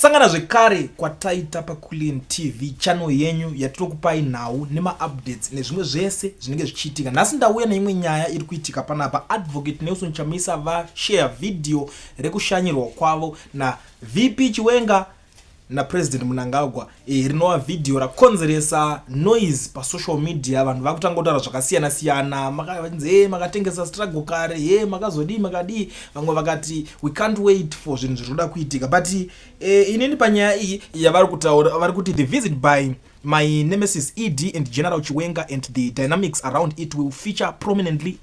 Masangana zvekare kwataita paCoolin TV channel yenyu yatinokupai nhau nema updates nezvimwe zvese zvinenge zvichiitika. Nhasi ndauya neimwe nyaya iri kuitika panapa. Advocate Nelson Chamisa share video rekushanyirwa kwavo na VP Chiwenga na President Mnangagwa. Rinova video rakonzeresa noise pa social media. Vanhu vakutanga kutaura zvakasiyana siyana, makavanze makatengesa struggle kare, makazodi makadi, vamwe vakati we can't wait for zvinhu zvinoda kuitika. But inini panyaya iyi yavari kutaura vari kuti the visit by my nemesis ED and General Chiwenga and the dynamics around it will feature prominently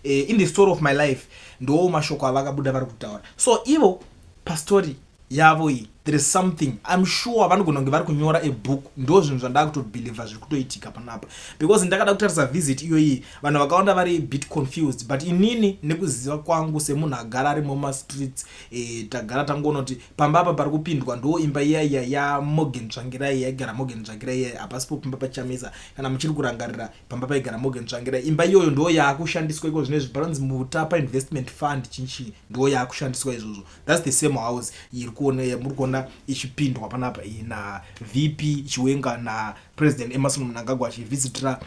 in the story of my life. Ndo mashoko avakabuda vari kutaura. So ivo pastori yavo iyi, there is something I'm sure vanogona kunge vari kunyora a book. Ndo zvinhu zvandava kutobelieve zviri kutoitika panapa, because ndakada kutarisa visit iyoyi vanhu vakawanda vari bit confused. But inini nekuziva kwangu semunhu agara ari muma streets, tagara tangonoti pamba apa pari kupindwa ndo imba iya ya Morgan Tsvangirai yaigara Morgan Tsvangirai, hapasipo pamba paChamisa. Kana muchiri kurangarira pamba paigara Morgan Tsvangirai, imba iyoyo ndo yakushandiswa iko zvinezvi paranzi Mutapa Investment Fund chinchi ndo yakushandiswa izvozvo. That's the same house iri kuona muri kuona ichipindwa panapa na VP Chiwenga na President Emerson Mnangagwa achivisitira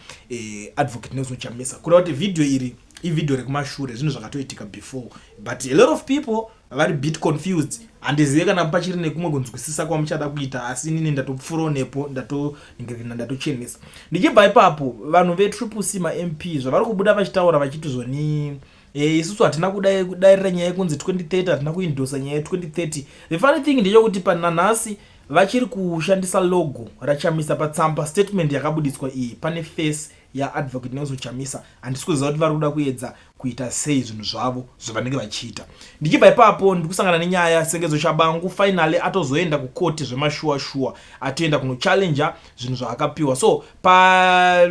Advocate Nelson Chamisa. Kuda kuti video iri video rekumashure zvinhu zvakatoitika before, but a lot of people vari bit confused. Handizive kana pachiri nekumwe kunzwisisa kwamuchada kuita, asi inini ndatopfuro nepo ndatoningirina ndatochenesa. Ndichibva ipapo vanhu veTriple C ma MP zvavari kubuda vachitaura vachiti zvoni isusu hatina kudairira nyaya yekunzi 2030 hatina kuindosa nyaya 2030. The funny thing ndechekuti pananhasi vachiri kushandisa logo raChamisa patsamba statement yakabudiswa iyi pane face ya Advocate Nelson Chamisa. Handisi kuziva kuti vari kuda kuedza kuita sei zvinhu zvavo zvavanenge vachiita. Ndichibva ipapo ndikusangana nenyaya Sengezo Shabangu finally atozoenda kukoti zvemashuwa atoenda kunochallenge zvinhu zvaakapiwa. So pa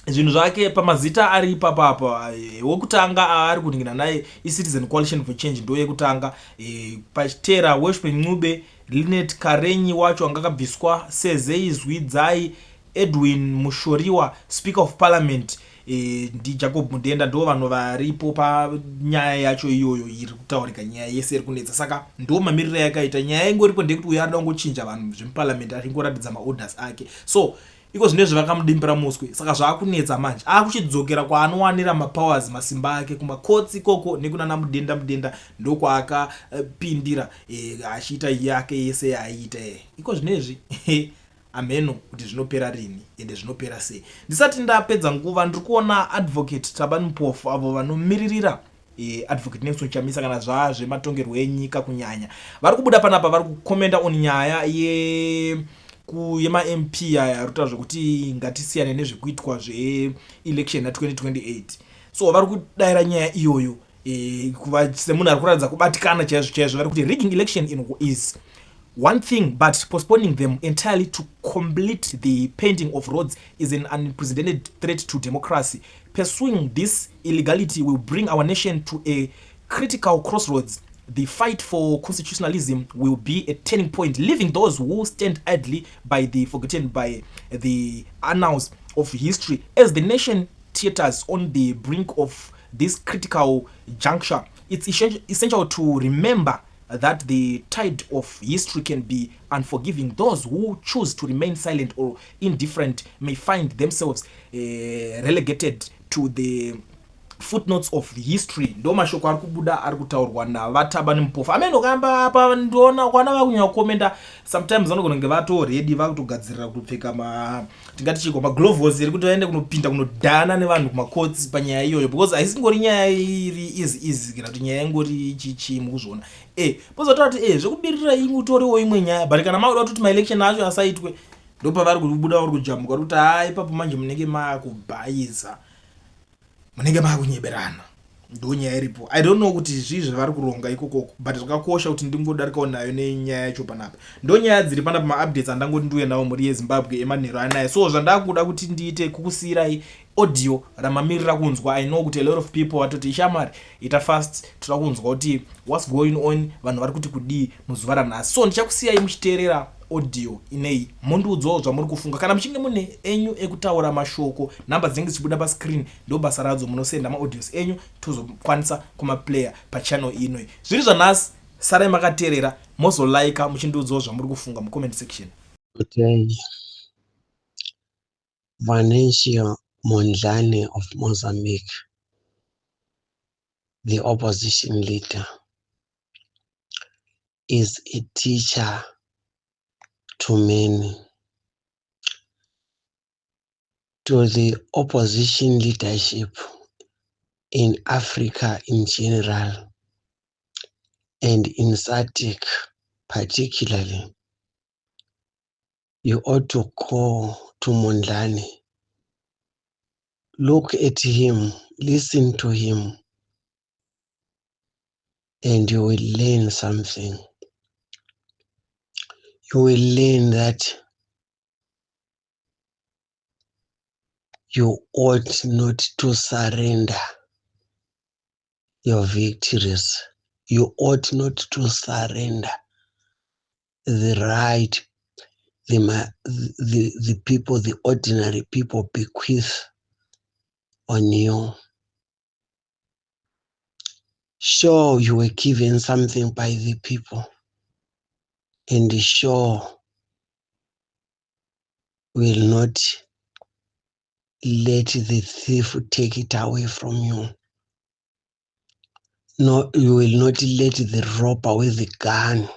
zvinhu zvake pamazita ari ipapapa, wokutanga ari kuningina naye iCitizen Coalition for Change ndo yekutanga. Pachitera Weshpen Ncube, Linet Karenyi wacho angakabviswa, Sezei Zwidzai, Edwin Mushoriwa, Speaker of Parliament, ndi Jacob Mudenda ndo vanhu varipo panyaya yacho iyoyo iri kutaurika nyaya yese iri kunetsa. Saka ndo mamiriro yakaita nyaya ingoripo ndekuti uya arida kungochinja vanhu zvemuparliament aringoratidza maorders ake. So iko zvinezvi vakamudimbira muswe, saka zvaakunetsa manje akuchidzokera kwaanowanira mapowers masimba ake kumakotsi ikoko nekunana mudenda ndokwaakapindira achiita yake yese yaaiita. Iko zvinezvi ameno kuti zvinopera rini ende zvinopera sei. Ndisati ndapedza nguva ndiri kuona Advocate Thabani Mpofu avo vanomiririra Advocate Nelson Chamisa kana zvematongerwo enyika kunyanya vari kubuda panapa vari kukomenda on nyaya yema MP yarutaura zvekuti ngatisiyane nezvekuitwa zveelection ya 2028. So vari kudaira nyaya iyoyo kuva semunhu ari kuratidza kubatikana chaizvo vari kuti rigging election is one thing, but postponing them entirely to complete the painting of roads is an unprecedented threat to democracy. Pursuing this illegality will bring our nation to a critical crossroads. The fight for constitutionalism will be a turning point, leaving those who stand idly by the forgotten by the annals of history. As the nation teeters on the brink of this critical juncture, it's essential to remember that the tide of history can be unforgiving. Those who choose to remain silent or indifferent may find themselves relegated to the footnotes of history. Ndo mashoko ari kubuda ari kutaurwa naVathabani Mpofu. Ameno kamba apa ndiona kwana vakunya kukomenda sometimes vanogona kunge vato ready vakutogadzirira kupfeka tingati chiko gloves iri kuti vaende kunopinda kunodhana nevanhu kumacourts panyaya iyoyo, because haisingori nyaya iri easy kana kuti nyaya ingori chichi mukuzviona. Pozotava kuti zvekubirira imutoriwo imwe nyaya, but kana makuda kuti maelection acho asaitwe ndo pavari kubuda vari kujamuka kuti ipapo manje munenge makubhayiza, munenge makunyeberana, ndo nyaya iripo. I don't know kuti zvizvi vari kuronga ikoko, but zvakakosha kuti ndingodarikawo nayo nenyaya yacho panapa. Ndo nyaya dziri panapa ma-updates andangoti ndiuye nawo muri yeZimbabwe emanheru anaye. So zvandakuda kuti ndiite kukusiyirai audio ramamirira kunzwa. I know kuti a lot of people watoti shamari ita fast toda kunzwa kuti what's going on, vanhu vari kuti kudii muzuva ranhasi. So ndichakusiyai muchiteerera audio inei mondudzawo zvamuri kufunga. Kana muchinge mune enyu ekutaura mashoko, namba dzinenge dzichibuda pascreen ndo basa radzo, munosenda maaudios enyu tozokwanisa kumaplayer pachannel inoi. Zviri zvanhasi sarai makateerera mozolaika muchindiudzawo zvamuri kufunga mucomment section. Okay. Venancio Mondlane of Mozambique, the opposition leader, is a teacher to many. To the opposition leadership in Africa in general and in SADC particularly, you ought to call to Mondlane. Look at him, listen to him, and you will learn something. You will learn that you ought not to surrender your victories. You ought not to surrender the right the people, the ordinary people bequeath on you. Sure, you were given something by the people, and sure will not let the thief take it away from you. No, you will not let the robber with the gun,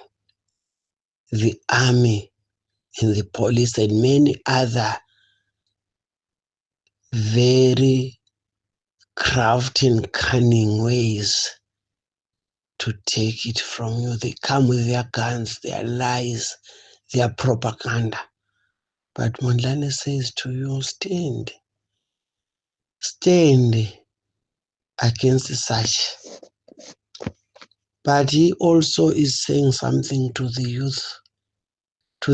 the army, and the police, and many other very crafty and cunning ways to take it from you. They come with their guns, their lies, their propaganda. But Mondlane says to you, stand against such. But he also is saying something to the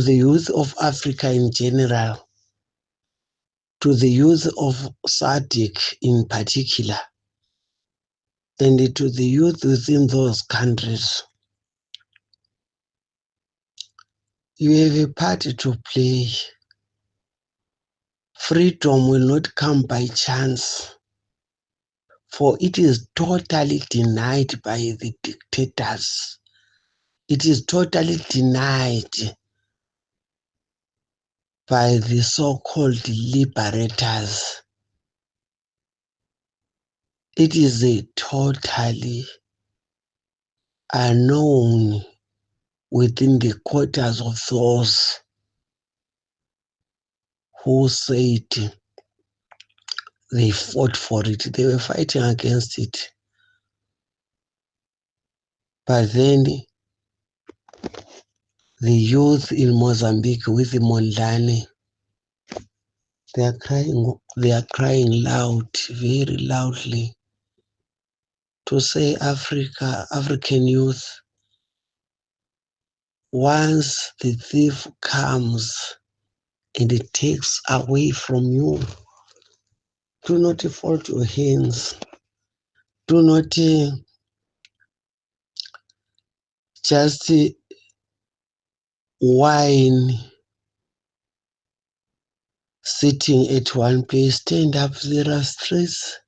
youth of Africa in general, to the youth of SADC in particular, and to the youth within those countries. You have a part to play. Freedom will not come by chance, for it is totally denied by the dictators. It is totally denied by the so-called liberators. It is a totally unknown within the quarters of those who said they fought for it. They were fighting against it. But then the youth in Mozambique with Mondlane, they are crying loud, very loudly, to say African youth, once the thief comes and it takes away from you, do not fold your hands. Do not just whine sitting at one place. Stand up. There are streets.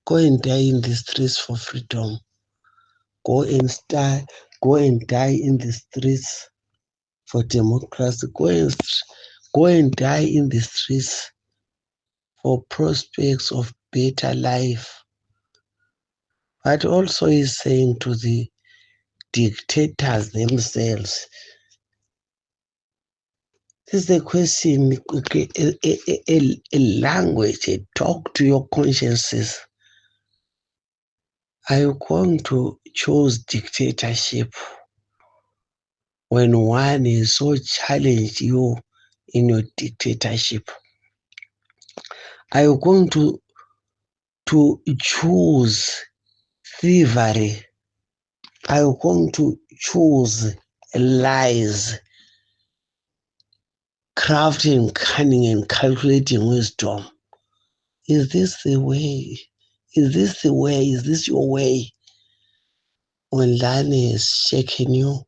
Go and die in the streets for freedom. Go and die in the streets for democracy. Go and die in the streets for prospects of better life. But also he's saying to the dictators themselves, this is the question, a language, a talk to your consciences. Are you going to choose dictatorship when one is so challenged you in your dictatorship? Are you going to choose thievery? Are you going to choose lies, crafting, cunning, and calculating wisdom? Is this the way? Is this the way? Is this your way? When Lani is shaking you,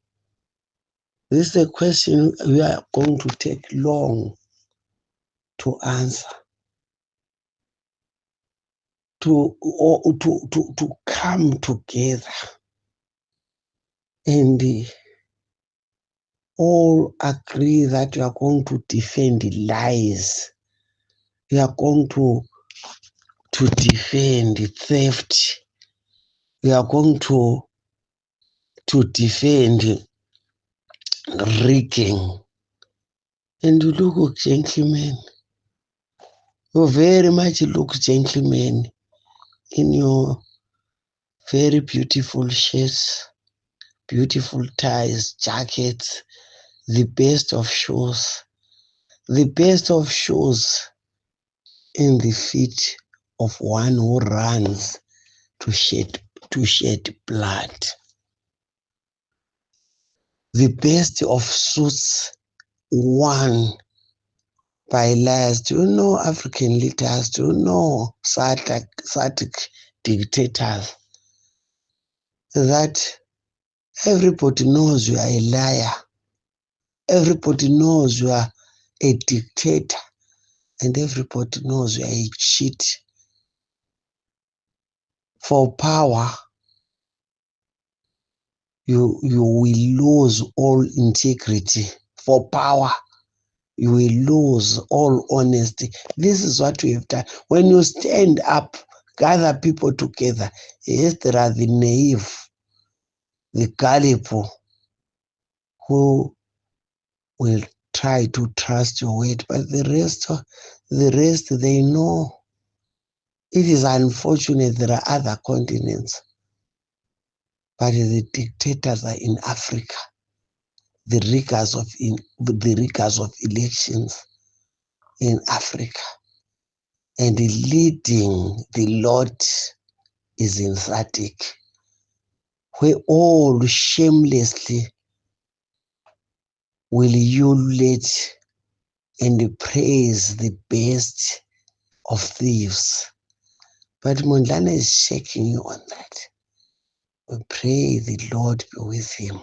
this is a question we are going to take long to answer. To come together and all agree that you are going to defend lies. You are going to defend theft. You are going to defend rigging. And you look gentlemen. You very much look gentlemen in your very beautiful shirts, beautiful ties, jackets, the best of shoes. The best of shoes in the feet of one who runs to shed blood. The best of suits worn by liars. Do you know African leaders? Do you know Sadiq dictators? That everybody knows you are a liar. Everybody knows you are a dictator. And everybody knows you are a cheat. For power, you will lose all integrity. For power, you will lose all honesty. This is what we have done. When you stand up, gather people together, yes, there are the naive, the gullible, who will try to trust your word, but the rest, they know. It is unfortunate there are other continents, but the dictators are in Africa. The rigors of elections in Africa, and leading the Lord is in Sadiq, where all shamelessly will ululate and praise the best of thieves. But Mondlane is shaking you on that. We pray the Lord be with him.